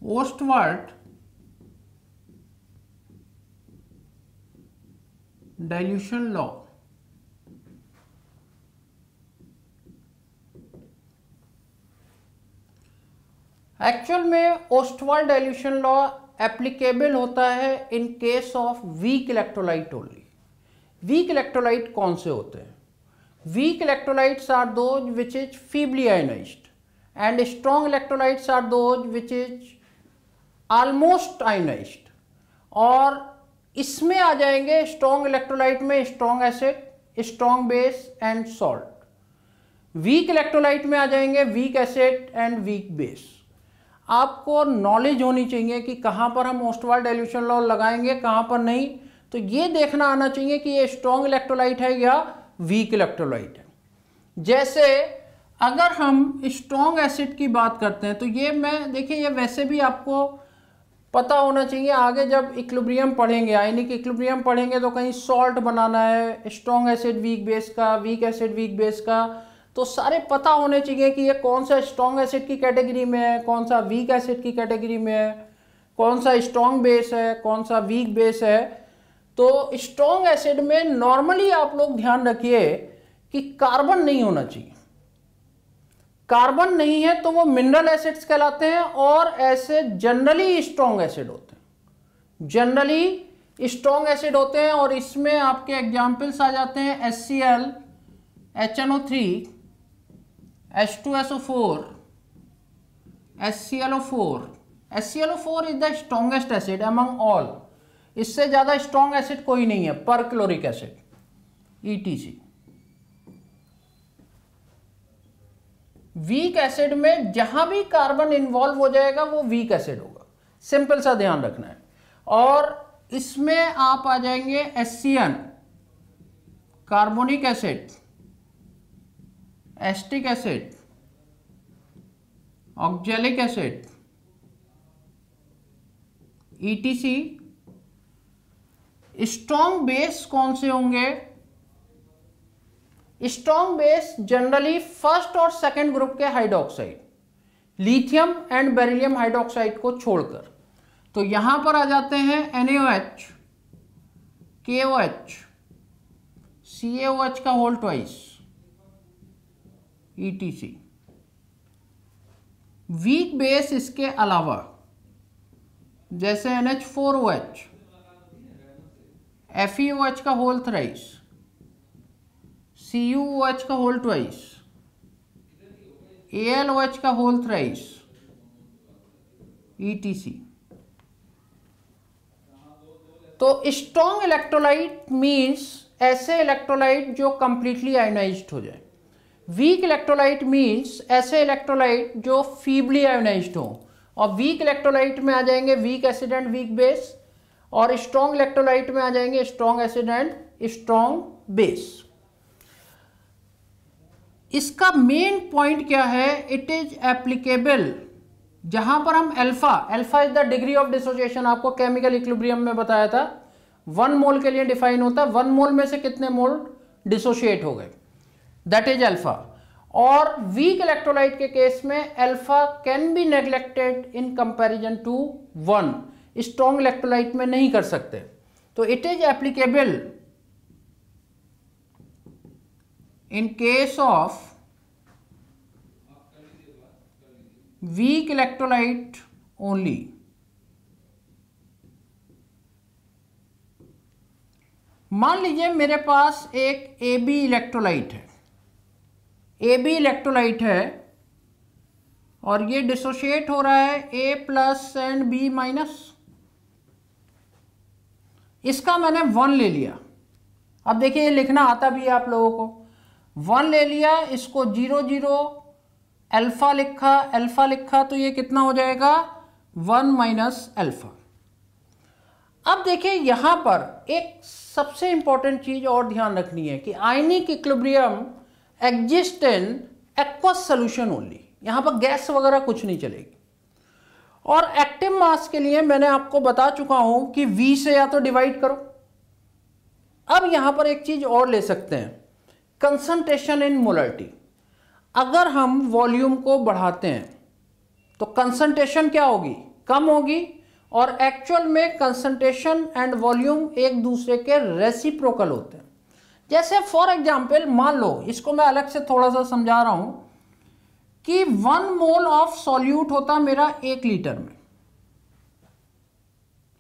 Ostwald dilution law actual में Ostwald dilution law applicable होता है in case of weak electrolyte only. Weak electrolyte कौन से होते हैं? Weak electrolytes are those which is feebly ionized and strong electrolytes are those which is almost ionized. और इसमें आ जाएंगे स्ट्रॉन्ग इलेक्ट्रोलाइट में strong acid, strong base and salt. Weak electrolyte में आ जाएंगे weak acid and weak base. आपको knowledge होनी चाहिए कि कहाँ पर हम ओस्टवाल्ड डाइल्यूशन लॉ लगाएंगे, कहाँ पर नहीं। तो ये देखना आना चाहिए कि ये स्ट्रॉन्ग इलेक्ट्रोलाइट है या वीक इलेक्ट्रोलाइट है। जैसे अगर हम स्ट्रॉन्ग एसिड की बात करते हैं तो ये देखिए ये वैसे भी आपको पता होना चाहिए। आगे जब इक्विलिब्रियम पढ़ेंगे, आयनिक इक्विलिब्रियम पढ़ेंगे तो कहीं सॉल्ट बनाना है, स्ट्रॉन्ग एसिड वीक बेस का, वीक एसिड वीक बेस का, तो सारे पता होने चाहिए कि ये कौन सा स्ट्रॉन्ग एसिड की कैटेगरी में है, कौन सा वीक एसिड की कैटेगरी में है, कौन सा स्ट्रॉन्ग बेस है, कौन सा वीक बेस है। तो स्ट्रॉन्ग एसिड में नॉर्मली आप लोग ध्यान रखिए कि कार्बन नहीं होना चाहिए। कार्बन नहीं है तो वो मिनरल एसिड्स कहलाते हैं और ऐसे जनरली स्ट्रॉन्ग एसिड होते हैं, जनरली स्ट्रॉन्ग एसिड होते हैं। और इसमें आपके एग्जाम्पल्स आ जाते हैं HCl, HNO3, H2SO4, HClO4. HClO4 is the strongest acid among all. इससे ज्यादा स्ट्रॉन्ग एसिड कोई नहीं है, पर chloric acid ETC। Weak acid में जहां भी कार्बन इन्वॉल्व हो जाएगा वो वीक एसिड होगा, सिंपल सा ध्यान रखना है। और इसमें आप आ जाएंगे HCN, carbonic acid, acetic acid, oxalic acid, ETC। Strong base कौन से होंगे? स्ट्रॉन्ग बेस जनरली फर्स्ट और सेकंड ग्रुप के hydroxide, lithium and beryllium hydroxide को छोड़कर। तो यहां पर आ जाते हैं NaOH, KOH, CaOH का whole twice, ETC। Weak base इसके अलावा जैसे NH4OH, FeOH का होल थ्राइस, CuOH का होल ट्वाइस, AlOH का होल थ्राइस, ETC। तो स्ट्रॉन्ग इलेक्ट्रोलाइट मींस ऐसे इलेक्ट्रोलाइट जो कंप्लीटली आयोनाइज्ड हो जाए। वीक इलेक्ट्रोलाइट मींस ऐसे इलेक्ट्रोलाइट जो फीबली आयोनाइज्ड हो। और वीक इलेक्ट्रोलाइट में आ जाएंगे weak acid and weak base, और स्ट्रॉन्ग इलेक्ट्रोलाइट में आ जाएंगे strong acid and strong base. इसका मेन पॉइंट क्या है? इट इज एप्लीकेबल जहां पर हम alpha is the degree of dissociation, आपको केमिकल इक्विलिब्रियम में बताया था 1 मोल के लिए डिफाइन होता है। 1 मोल में से कितने मोल डिसोशिएट हो गए, दैट इज अल्फा। और वीक इलेक्ट्रोलाइट के केस में alpha can be neglected in comparison to 1, strong electrolyte में नहीं कर सकते। तो it is applicable in case of weak electrolyte only. मान लीजिए मेरे पास एक AB इलेक्ट्रोलाइट है, AB इलेक्ट्रोलाइट है और ये डिसोशिएट हो रहा है A+ एंड B-। इसका मैंने 1 ले लिया। अब देखिए लिखना आता भी है आप लोगों को। 1 ले लिया, इसको 0 0 अल्फा लिखा तो ये कितना हो जाएगा 1 - अल्फा। अब देखिए यहां पर एक सबसे इंपॉर्टेंट चीज और ध्यान रखनी है कि ionic equilibrium exist in aqueous solution only. यहां पर गैस वगैरह कुछ नहीं चलेगी। और एक्टिव मास के लिए मैंने आपको बता चुका हूं कि V से या तो डिवाइड करो। अब यहां पर एक चीज और ले सकते हैं, कंसंट्रेशन इन मोलरिटी। अगर हम वॉल्यूम को बढ़ाते हैं तो कंसंट्रेशन क्या होगी, कम होगी और एक्चुअल में कंसंट्रेशन एंड वॉल्यूम एक दूसरे के रेसिप्रोकल होते हैं। जैसे फॉर एग्जांपल मान लो, इसको मैं अलग से थोड़ा सा समझा रहा हूं कि 1 मोल ऑफ सॉल्यूट होता मेरा 1 लीटर में।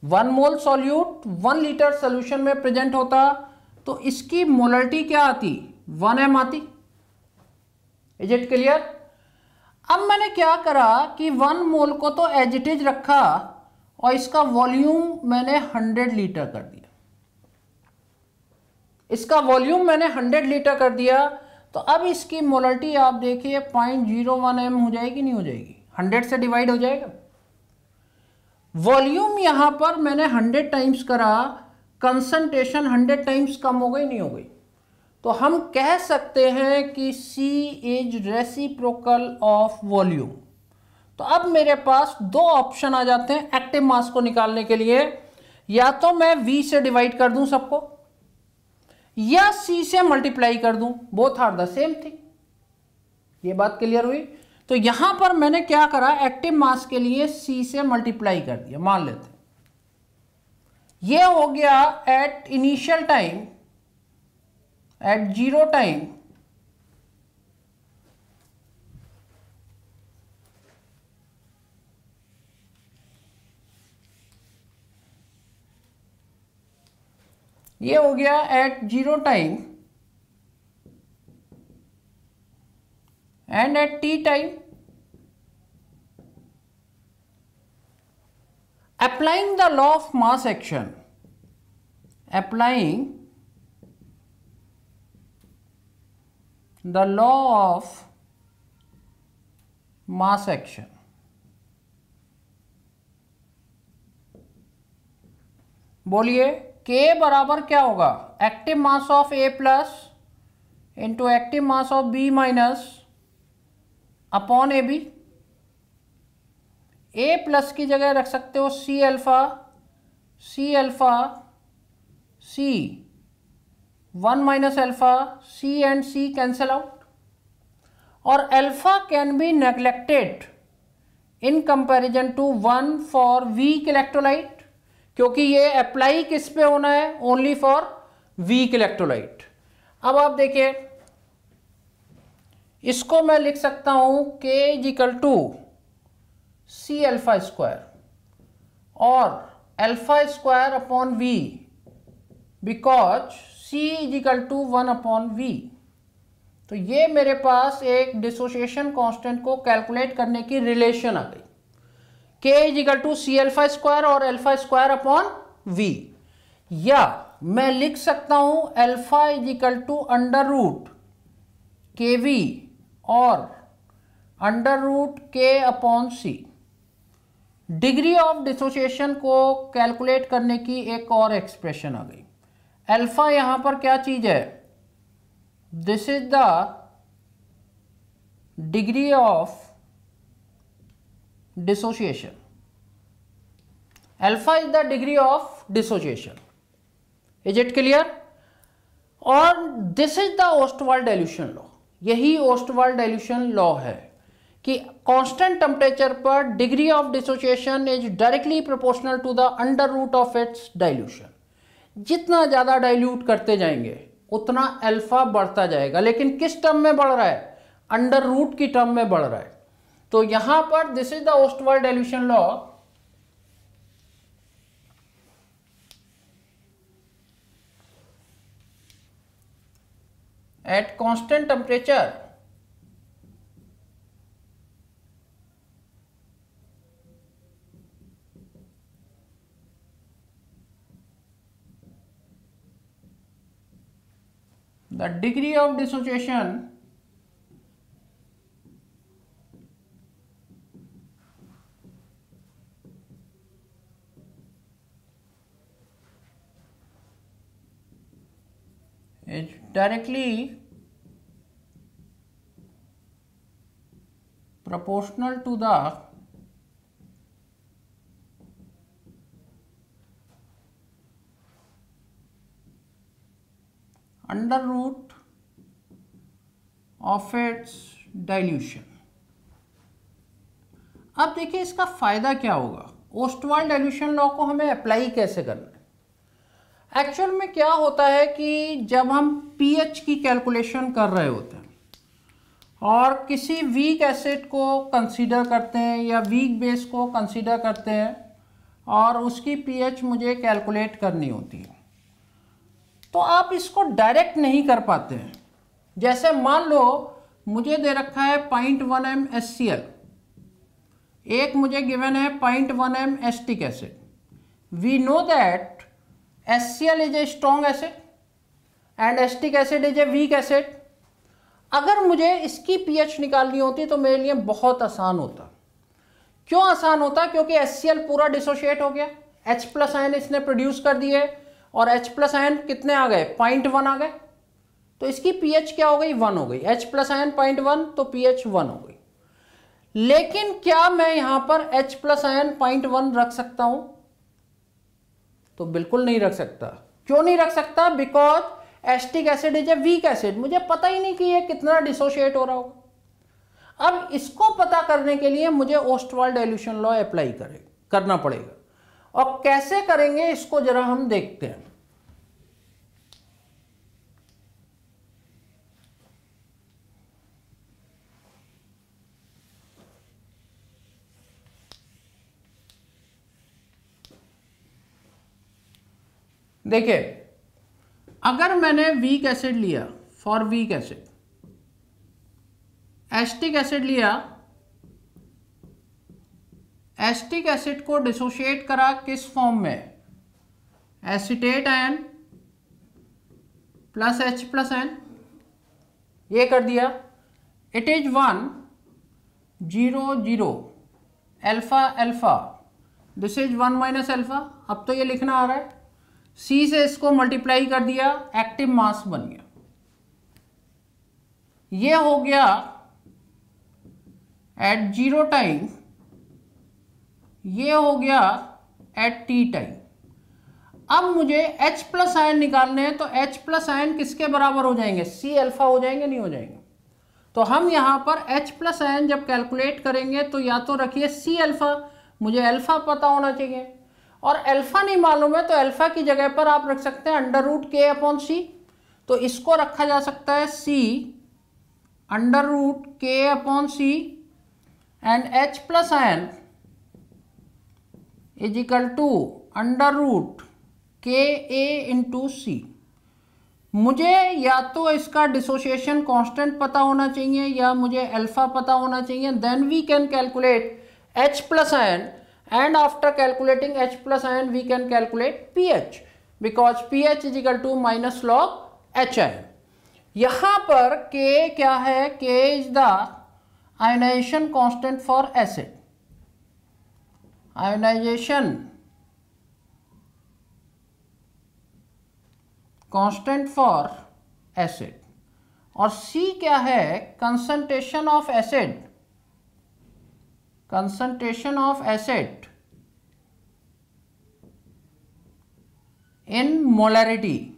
1 मोल सॉल्यूट 1 लीटर सोल्यूशन में प्रेजेंट होता तो इसकी मोलरिटी क्या आती, 1m आती। Is it clear? अब मैंने क्या करा कि 1 मोल को तो एज इट इज रखा और इसका वॉल्यूम मैंने 100 लीटर कर दिया। इसका वॉल्यूम मैंने 100 लीटर कर दिया, तो अब इसकी मोलरिटी आप देखिए 0.01m हो जाएगी, नहीं हो जाएगी? 100 से डिवाइड हो जाएगा। वॉल्यूम यहां पर मैंने 100 टाइम्स करा, कंसंट्रेशन 100 टाइम्स कम हो गई, नहीं हो गई? तो हम कह सकते हैं कि C is reciprocal of volume. तो अब मेरे पास 2 ऑप्शन आ जाते हैं एक्टिव मास को निकालने के लिए, या तो मैं V से डिवाइड कर दूं सबको, या C से मल्टीप्लाई कर दूं, both are the same thing. ये बात क्लियर हुई? तो यहां पर मैंने क्या करा, एक्टिव मास के लिए C से मल्टीप्लाई कर दिया, मान लेते हैं। ये हो गया at initial time, at 0 time, ये हो गया at 0 time and at t time. Applying the law of mass action, applying the law of mass action, बोलिए K बराबर क्या होगा, active mass of A plus into active mass of B minus upon A B. A plus की जगह रख सकते हो C alpha, C alpha, C 1 minus alpha, C and C cancel out, और alpha can be neglected in comparison to 1 for weak electrolyte, क्योंकि ये apply किस पे होना है, ओनली फॉर वीक इलेक्ट्रोलाइट। अब आप देखिए, इसको मैं लिख सकता हूं K is equal to C alpha square और alpha square upon V, because C is equal to 1 upon V। तो ये मेरे पास एक डिसोसिएशन कांस्टेंट को कैलकुलेट करने की रिलेशन आ गई, K is equal to C alpha square और अल्फा स्क्वायर अपॉन V। या मैं लिख सकता हूं alpha is equal to under root KV और under root K upon C। Degree of dissociation को कैलकुलेट करने की एक और एक्सप्रेशन आ गई। अल्फा यहां पर क्या चीज है, this is the degree of dissociation, alpha is the degree of dissociation. Is it clear? और this is the Ostwald dilution law. यही ओस्टवाल्ड डाइल्यूशन लॉ है कि कांस्टेंट टेम्परेचर पर degree of dissociation is directly proportional to the under root of its dilution. जितना ज़्यादा dilute करते जाएंगे उतना अल्फा बढ़ता जाएगा, लेकिन किस टर्म में बढ़ रहा है, अंडर रूट की टर्म में बढ़ रहा है। तो यहां पर this is the Ostwald dilution law. At constant temperature the degree of dissociation is directly proportional to the under root of its dilution. अब देखिए इसका फ़ायदा क्या होगा, ओस्टवाल्ड डाइल्यूशन लॉ को हमें अप्लाई कैसे करना है। एक्चुअल में क्या होता है कि जब हम पीएच की कैलकुलेशन कर रहे होते हैं और किसी वीक एसिड को कंसीडर करते हैं या वीक बेस को कंसीडर करते हैं और उसकी पीएच मुझे कैलकुलेट करनी होती है, तो आप इसको डायरेक्ट नहीं कर पाते हैं। जैसे मान लो मुझे दे रखा है 0.1 m HCl, एक मुझे गिवन है 0.1 m acetic acid. We know that HCl is a strong acid and acetic acid is a weak acid. अगर मुझे इसकी पीएच निकालनी होती तो मेरे लिए बहुत आसान होता। क्यों आसान होता? क्योंकि HCl पूरा डिसोशिएट हो गया, H प्लस आयन इसने प्रोड्यूस कर दिए और H प्लस आयन कितने आ गए? 0.1 आ गए, तो इसकी पीएच क्या हो गई? 1 हो गई। H प्लस आयन 0.1 तो पीएच 1 हो गई। लेकिन क्या मैं यहां पर H प्लस आयन 0.1 रख सकता हूं? तो बिल्कुल नहीं रख सकता। क्यों नहीं रख सकता? Because acetic acid is a weak acid, मुझे पता ही नहीं कि ये कितना डिसोशिएट हो रहा होगा। अब इसको पता करने के लिए मुझे ओस्टवाल्ड डाइल्यूशन लॉ अप्लाई करना पड़ेगा। और कैसे करेंगे इसको जरा हम देखते हैं। देखिए, अगर मैंने वीक एसिड लिया, for weak acid acetic acid लिया, एसिटिक एसिड को डिसोशिएट करा किस फॉर्म में? Acetate ion plus H plus ion, ये कर दिया। It is 1 0 0 alpha alpha, this is 1 minus alpha. अब तो ये लिखना आ रहा है। C से इसको मल्टीप्लाई कर दिया, एक्टिव मास बन गया। ये हो गया एट 0 टाइम, ये हो गया एट T टाइम। अब मुझे H प्लस आयन निकालने हैं, तो H प्लस आयन किसके बराबर हो जाएंगे? C अल्फा हो जाएंगे, नहीं हो जाएंगे? तो हम यहां पर H प्लस आयन जब कैलकुलेट करेंगे तो या तो रखिए C अल्फा, मुझे अल्फा पता होना चाहिए, और अल्फा नहीं मालूम है तो अल्फा की जगह पर आप रख सकते हैं √K/C। तो इसको रखा जा सकता है C √K/C and H plus ion is equal to √KA/C। मुझे या तो इसका डिसोसिएशन कांस्टेंट पता होना चाहिए या मुझे अल्फा पता होना चाहिए, then we can calculate H plus ion, and after calculating H plus ion we can calculate pH because pH is equal to minus log H ion। यहाँ पर K क्या है? K is the ionization constant for acid, ionization constant for acid, और C क्या है? concentration of acid, concentration of acid in molarity,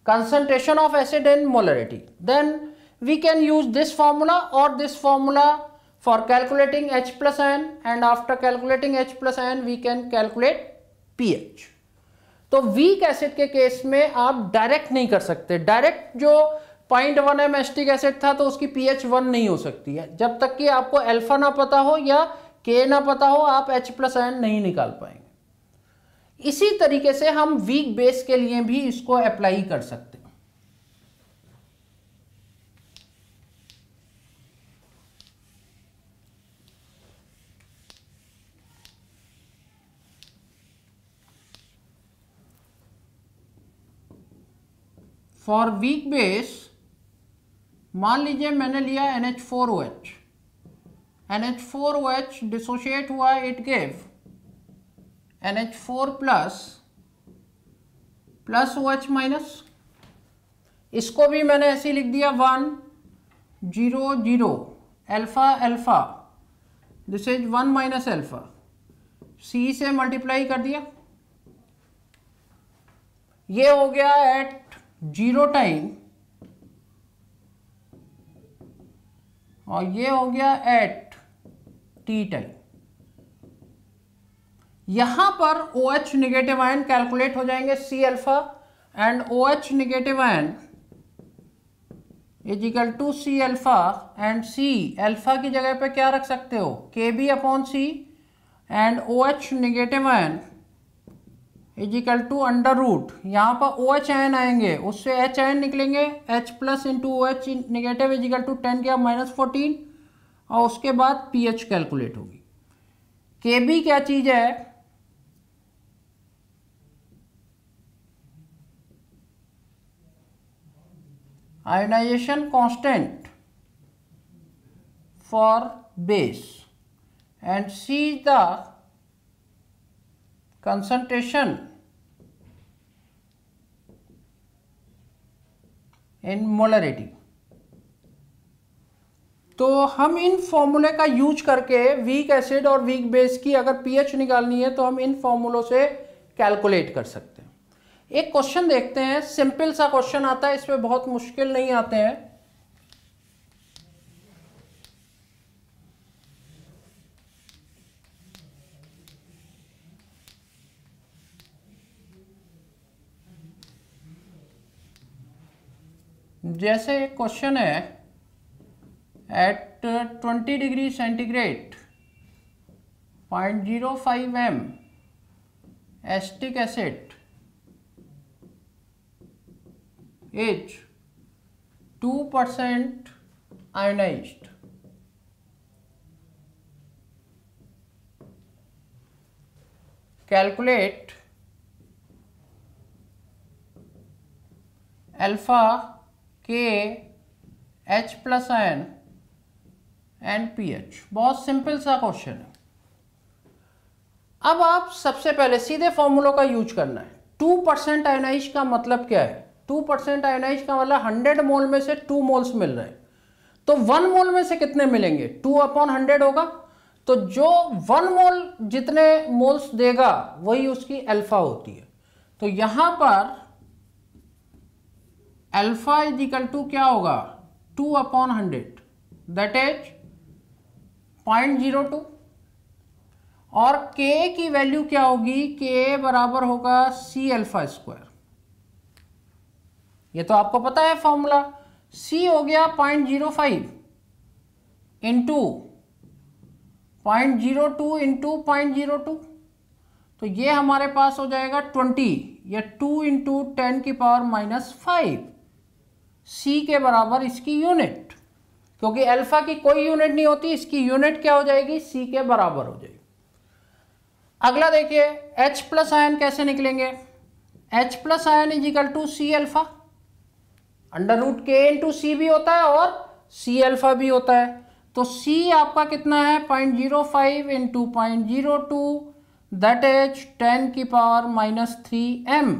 concentration of acid in molarity। Then we can use this formula or this formula for calculating H plus ion, and after calculating H plus ion we can calculate pH। तो weak acid के case में आप direct नहीं कर सकते। Direct जो 0.1 m acetic acid था तो उसकी pH 1 नहीं हो सकती है। जब तक कि आपको अल्फा ना पता हो या K ना पता हो, आप H प्लस आयन नहीं निकाल पाएंगे। इसी तरीके से हम वीक बेस के लिए भी इसको अप्लाई कर सकते हैं। फॉर वीक बेस मान लीजिए मैंने लिया NH4OH, NH4OH डिसोशिएट हुआ, it gave NH4 plus OH minus. इसको भी मैंने ऐसे लिख दिया 1 0 0 alpha alpha, this is 1 minus alpha. C से मल्टीप्लाई कर दिया, ये हो गया एट 0 टाइम और ये हो गया एट टी टाइम। यहां पर OH निगेटिव आयन कैलकुलेट हो जाएंगे C alpha, and OH negative ion is equal to C alpha, and C alpha की जगह पे क्या रख सकते हो, KB upon C, and OH negative ion is equal to under root, यहाँ पर OH आयन आएंगे उससे H आयन निकलेंगे, H plus into OH negative is equal to 10 के -14, और उसके बाद pH कैलकुलेट होगी। KB क्या चीज है, ionization constant for base, and C is the concentration in molarity। तो हम इन फॉर्मूले का यूज करके वीक एसिड और वीक बेस की अगर pH निकालनी है तो हम इन फॉर्मूलों से कैलकुलेट कर सकते हैं। एक क्वेश्चन देखते हैं, सिंपल सा क्वेश्चन आता है, इसमें बहुत मुश्किल नहीं आते हैं। जैसे एक क्वेश्चन है, at 20 degree centigrade 0.05 m acetic acid is 2% ionized। Calculate alpha K H plus ion and pH। बहुत सिंपल सा क्वेश्चन है। अब आप सबसे पहले सीधे फॉर्मूलों का यूज करना है। 2% आयोनाइज का मतलब क्या है, 2% आयोनाइज का मतलब 100 मोल में से 2 मोल्स मिल रहे हैं, तो 1 मोल में से कितने मिलेंगे, 2/100 होगा। तो जो 1 मोल जितने मोल्स देगा वही उसकी अल्फा होती है। तो यहां पर अल्फा इज इक्वल टू क्या होगा, 2/100, दैट इज 0.02। और K की वैल्यू क्या होगी, K बराबर होगा C अल्फा स्क्वायर। ये तो आपको पता है फॉर्मूला। C हो गया 0.05 इंटू 0.02 इंटू 0.02, तो ये हमारे पास हो जाएगा 20, या 2 इंटू 10 की पावर -5। C के बराबर इसकी यूनिट, क्योंकि अल्फा की कोई यूनिट नहीं होती, इसकी यूनिट क्या हो जाएगी, C के बराबर हो जाएगी। अगला देखिए, H प्लस आयन कैसे निकलेंगे, H plus ion is equal to C alpha, under root K into C भी होता है और C अल्फा भी होता है। तो C आपका कितना है, 0.05 इंटू 0.02, दैट इज 10 की पावर -3 m।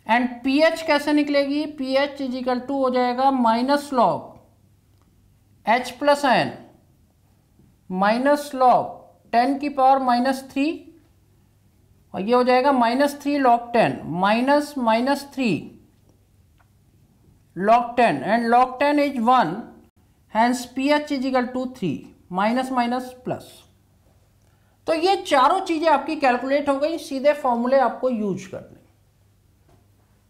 एंड pH कैसे निकलेगी, pH इज इक्वल टू हो जाएगा -log H plus ion -log 10 की पावर -3, और ये हो जाएगा -3 log 10 -3 log 10, and log 10 is 1, hence pH is equal to 3, minus plus. तो ये चारों चीजें आपकी कैलकुलेट हो गई, सीधे फॉर्मूले आपको यूज करने।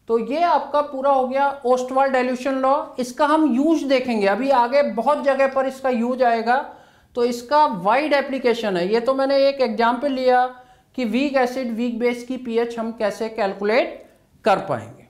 तो ये आपका पूरा हो गया ओस्टवाल्ड डाइल्यूशन लॉ। इसका हम यूज देखेंगे, अभी आगे बहुत जगह पर इसका यूज आएगा, तो इसका वाइड एप्लीकेशन है। ये तो मैंने एक एग्जाम्पल लिया कि वीक एसिड वीक बेस की pH हम कैसे कैलकुलेट कर पाएंगे।